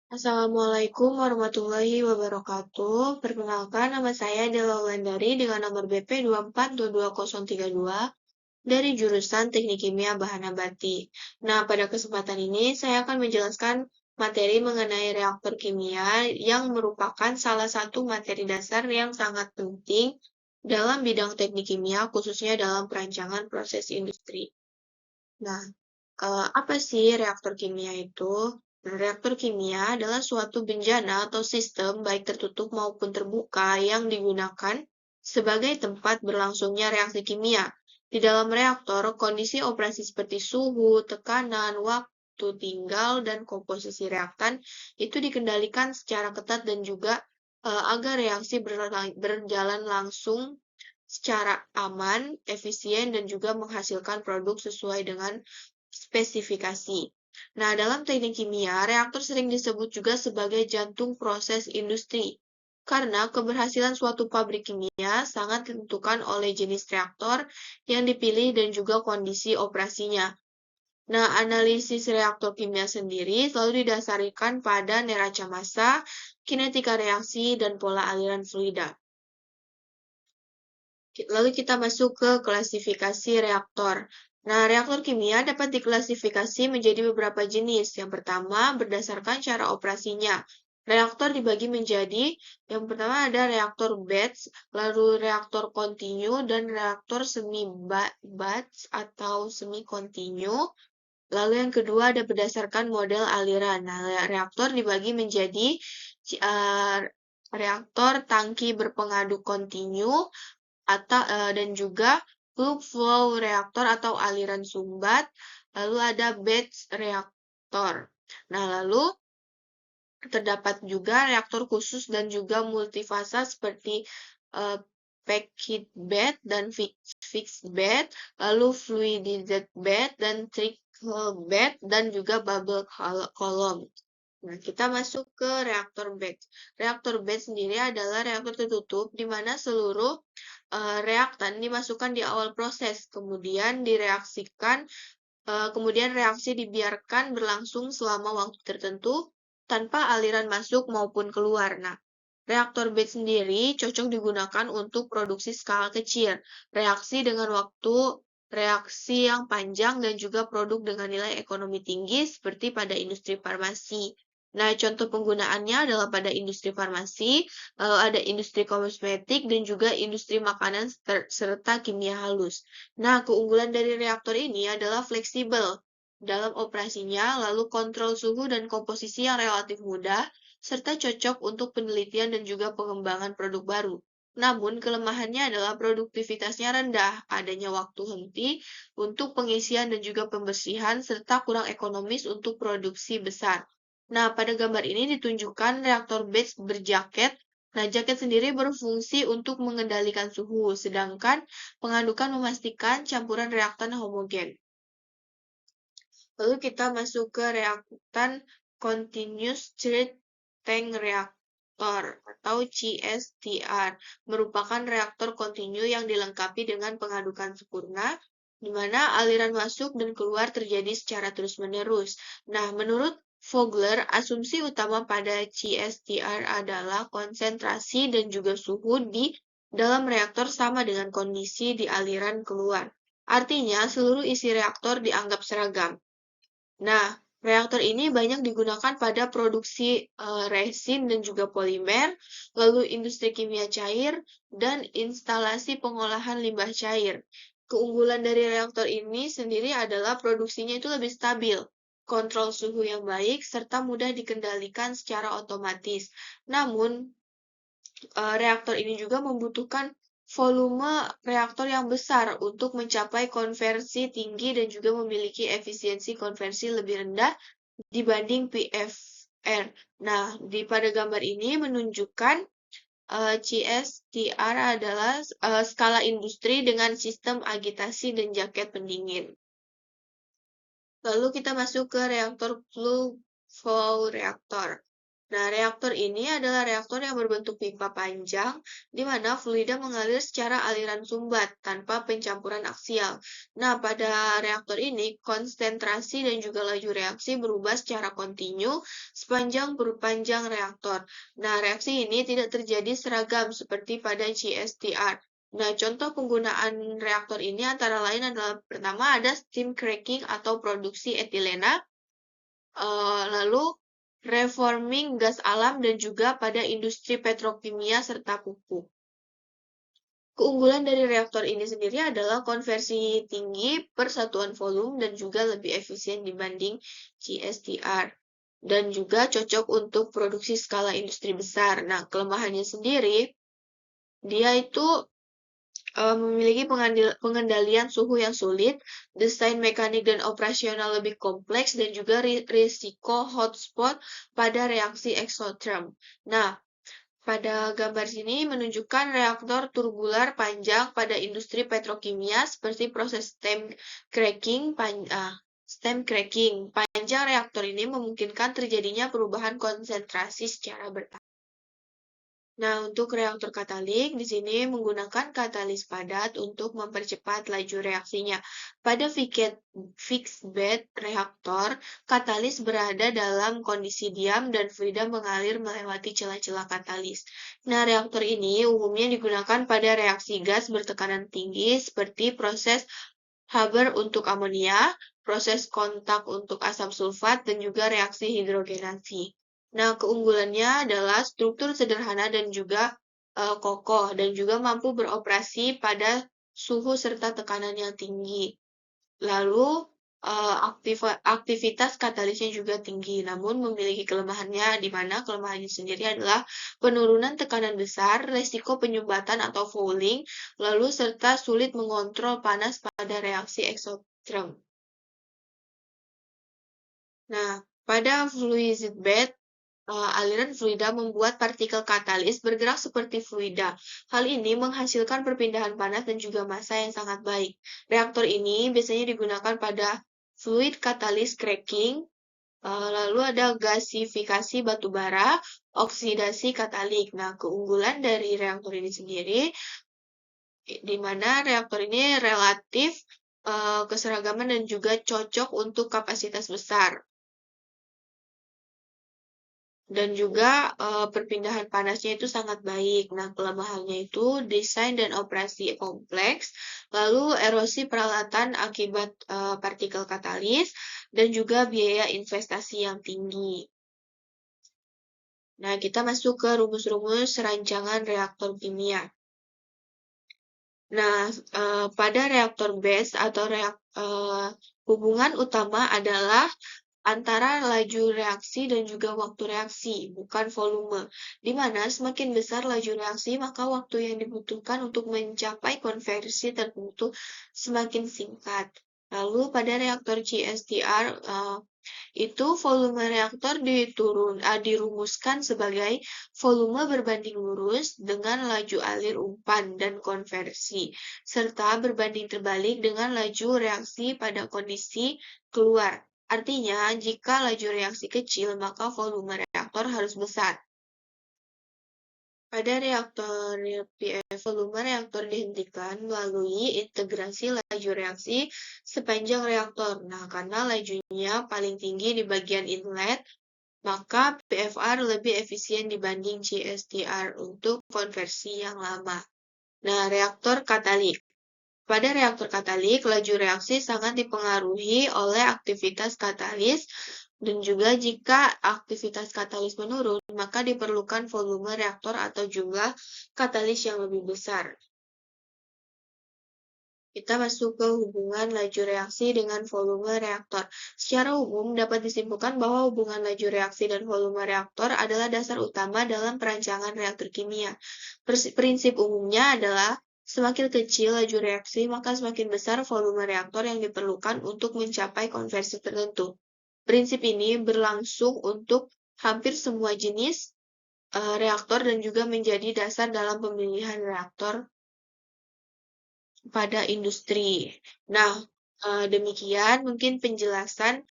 Assalamualaikum warahmatullahi wabarakatuh. Perkenalkan, nama saya Dela Wulandari dengan nomor BP 2422032 dari jurusan Teknik Kimia Bahan Nabati. Nah, pada kesempatan ini saya akan menjelaskan materi mengenai reaktor kimia yang merupakan salah satu materi dasar yang sangat penting dalam bidang teknik kimia, khususnya dalam perancangan proses industri. Nah, apa sih reaktor kimia itu? Nah, reaktor kimia adalah suatu bencana atau sistem baik tertutup maupun terbuka yang digunakan sebagai tempat berlangsungnya reaksi kimia. Di dalam reaktor, kondisi operasi seperti suhu, tekanan, waktu tinggal, dan komposisi reaktan itu dikendalikan secara ketat dan juga agar reaksi berjalan langsung secara aman, efisien, dan juga menghasilkan produk sesuai dengan spesifikasi. Nah, dalam teknik kimia, reaktor sering disebut juga sebagai jantung proses industri, karena keberhasilan suatu pabrik kimia sangat ditentukan oleh jenis reaktor yang dipilih dan juga kondisi operasinya. Nah, analisis reaktor kimia sendiri selalu didasarkan pada neraca massa, kinetika reaksi, dan pola aliran fluida. Lalu kita masuk ke klasifikasi reaktor. Nah, reaktor kimia dapat diklasifikasi menjadi beberapa jenis. Yang pertama, berdasarkan cara operasinya. Reaktor dibagi menjadi, yang pertama ada reaktor batch, lalu reaktor continue, dan reaktor semi-batch atau semi-continue. Lalu yang kedua ada berdasarkan model aliran. Nah, reaktor dibagi menjadi uh, reaktor tangki berpengaduk continue, atau dan juga loop flow reaktor atau aliran sumbat, lalu ada batch reaktor. Nah, lalu terdapat juga reaktor khusus dan juga multifasa seperti packed bed dan fixed bed, lalu fluidized bed dan trickle bed dan juga bubble column. Nah, kita masuk ke reaktor batch. Reaktor batch sendiri adalah reaktor tertutup di mana seluruh reaktan dimasukkan di awal proses, kemudian direaksikan, kemudian reaksi dibiarkan berlangsung selama waktu tertentu tanpa aliran masuk maupun keluar. Nah, reaktor batch sendiri cocok digunakan untuk produksi skala kecil, reaksi dengan waktu reaksi yang panjang dan juga produk dengan nilai ekonomi tinggi seperti pada industri farmasi. Nah, contoh penggunaannya adalah pada industri farmasi, lalu ada industri kosmetik dan juga industri makanan serta kimia halus. Nah, keunggulan dari reaktor ini adalah fleksibel dalam operasinya, lalu kontrol suhu dan komposisi yang relatif mudah, serta cocok untuk penelitian dan juga pengembangan produk baru. Namun, kelemahannya adalah produktivitasnya rendah, adanya waktu henti untuk pengisian dan juga pembersihan, serta kurang ekonomis untuk produksi besar. Nah, pada gambar ini ditunjukkan reaktor batch berjaket. Nah, jaket sendiri berfungsi untuk mengendalikan suhu, sedangkan pengadukan memastikan campuran reaktan homogen. Lalu kita masuk ke reaktan Continuous Stirred Tank Reactor atau CSTR, merupakan reaktor kontinu yang dilengkapi dengan pengadukan sempurna, di mana aliran masuk dan keluar terjadi secara terus-menerus. Nah, menurut Vogler, asumsi utama pada CSTR adalah konsentrasi dan juga suhu di dalam reaktor sama dengan kondisi di aliran keluar. Artinya, seluruh isi reaktor dianggap seragam. Nah, reaktor ini banyak digunakan pada produksi resin dan juga polimer, lalu industri kimia cair, dan instalasi pengolahan limbah cair. Keunggulan dari reaktor ini sendiri adalah produksinya itu lebih stabil, kontrol suhu yang baik, serta mudah dikendalikan secara otomatis. Namun, reaktor ini juga membutuhkan volume reaktor yang besar untuk mencapai konversi tinggi dan juga memiliki efisiensi konversi lebih rendah dibanding PFR. Nah, pada gambar ini menunjukkan CSTR adalah skala industri dengan sistem agitasi dan jaket pendingin. Lalu kita masuk ke reaktor flue flow reaktor. Nah, reaktor ini adalah reaktor yang berbentuk pipa panjang, di mana fluida mengalir secara aliran sumbat tanpa pencampuran aksial. Nah, pada reaktor ini, konsentrasi dan juga laju reaksi berubah secara kontinu sepanjang berpanjang reaktor. Nah, reaksi ini tidak terjadi seragam seperti pada CSTR. Nah, contoh penggunaan reaktor ini antara lain adalah pertama ada steam cracking atau produksi etilena, lalu reforming gas alam dan juga pada industri petrokimia serta pupuk. Keunggulan dari reaktor ini sendiri adalah konversi tinggi per satuan volume dan juga lebih efisien dibanding CSTR. Dan juga cocok untuk produksi skala industri besar. Nah, kelemahannya sendiri, dia itu memiliki pengendalian suhu yang sulit, desain mekanik dan operasional lebih kompleks, dan juga risiko hotspot pada reaksi exotherm. Nah, pada gambar sini menunjukkan reaktor turbular panjang pada industri petrokimia seperti proses stem cracking. Panjang reaktor ini memungkinkan terjadinya perubahan konsentrasi secara bertahap. Nah, untuk reaktor katalik, di sini menggunakan katalis padat untuk mempercepat laju reaksinya. Pada fixed bed reaktor, katalis berada dalam kondisi diam dan fluida mengalir melewati celah-celah katalis. Nah, reaktor ini umumnya digunakan pada reaksi gas bertekanan tinggi seperti proses Haber untuk amonia, proses kontak untuk asam sulfat, dan juga reaksi hidrogenasi. Nah, keunggulannya adalah struktur sederhana dan juga kokoh, dan juga mampu beroperasi pada suhu serta tekanan yang tinggi. Lalu, aktivitas katalisnya juga tinggi, namun memiliki kelemahannya, di mana kelemahannya sendiri adalah penurunan tekanan besar, resiko penyumbatan atau fouling, lalu serta sulit mengontrol panas pada reaksi exotherm. Nah, pada fluid bed, aliran fluida membuat partikel katalis bergerak seperti fluida. Hal ini menghasilkan perpindahan panas dan juga massa yang sangat baik. Reaktor ini biasanya digunakan pada fluid katalis cracking, lalu ada gasifikasi batu bara, oksidasi katalik. Nah, keunggulan dari reaktor ini sendiri, di mana reaktor ini relatif keseragaman dan juga cocok untuk kapasitas besar. Dan juga perpindahan panasnya itu sangat baik. Nah, kelemahannya itu desain dan operasi kompleks, lalu erosi peralatan akibat partikel katalis, dan juga biaya investasi yang tinggi. Nah, kita masuk ke rumus-rumus rancangan reaktor kimia. Nah, pada reaktor base atau hubungan utama adalah antara laju reaksi dan juga waktu reaksi, bukan volume. Di mana semakin besar laju reaksi, maka waktu yang dibutuhkan untuk mencapai konversi tertentu semakin singkat. Lalu pada reaktor CSTR, itu volume reaktor dirumuskan sebagai volume berbanding lurus dengan laju alir umpan dan konversi, serta berbanding terbalik dengan laju reaksi pada kondisi keluar. Artinya, jika laju reaksi kecil, maka volume reaktor harus besar. Pada reaktor PF, volume reaktor dihentikan melalui integrasi laju reaksi sepanjang reaktor. Nah, karena lajunya paling tinggi di bagian inlet, maka PFR lebih efisien dibanding CSTR untuk konversi yang lama. Nah, reaktor katalik. Pada reaktor katalik, laju reaksi sangat dipengaruhi oleh aktivitas katalis, dan juga jika aktivitas katalis menurun, maka diperlukan volume reaktor atau jumlah katalis yang lebih besar. Kita masuk ke hubungan laju reaksi dengan volume reaktor. Secara umum, dapat disimpulkan bahwa hubungan laju reaksi dan volume reaktor adalah dasar utama dalam perancangan reaktor kimia. Prinsip umumnya adalah semakin kecil laju reaksi, maka semakin besar volume reaktor yang diperlukan untuk mencapai konversi tertentu. Prinsip ini berlangsung untuk hampir semua jenis reaktor dan juga menjadi dasar dalam pemilihan reaktor pada industri. Nah, demikian mungkin penjelasan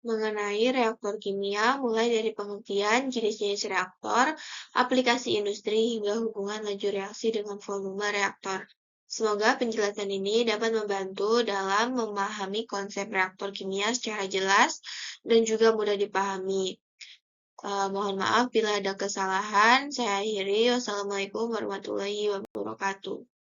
mengenai reaktor kimia, mulai dari pengertian jenis-jenis reaktor, aplikasi industri, hingga hubungan laju reaksi dengan volume reaktor. Semoga penjelasan ini dapat membantu dalam memahami konsep reaktor kimia secara jelas dan juga mudah dipahami. Mohon maaf bila ada kesalahan. Saya akhiri. Wassalamualaikum warahmatullahi wabarakatuh.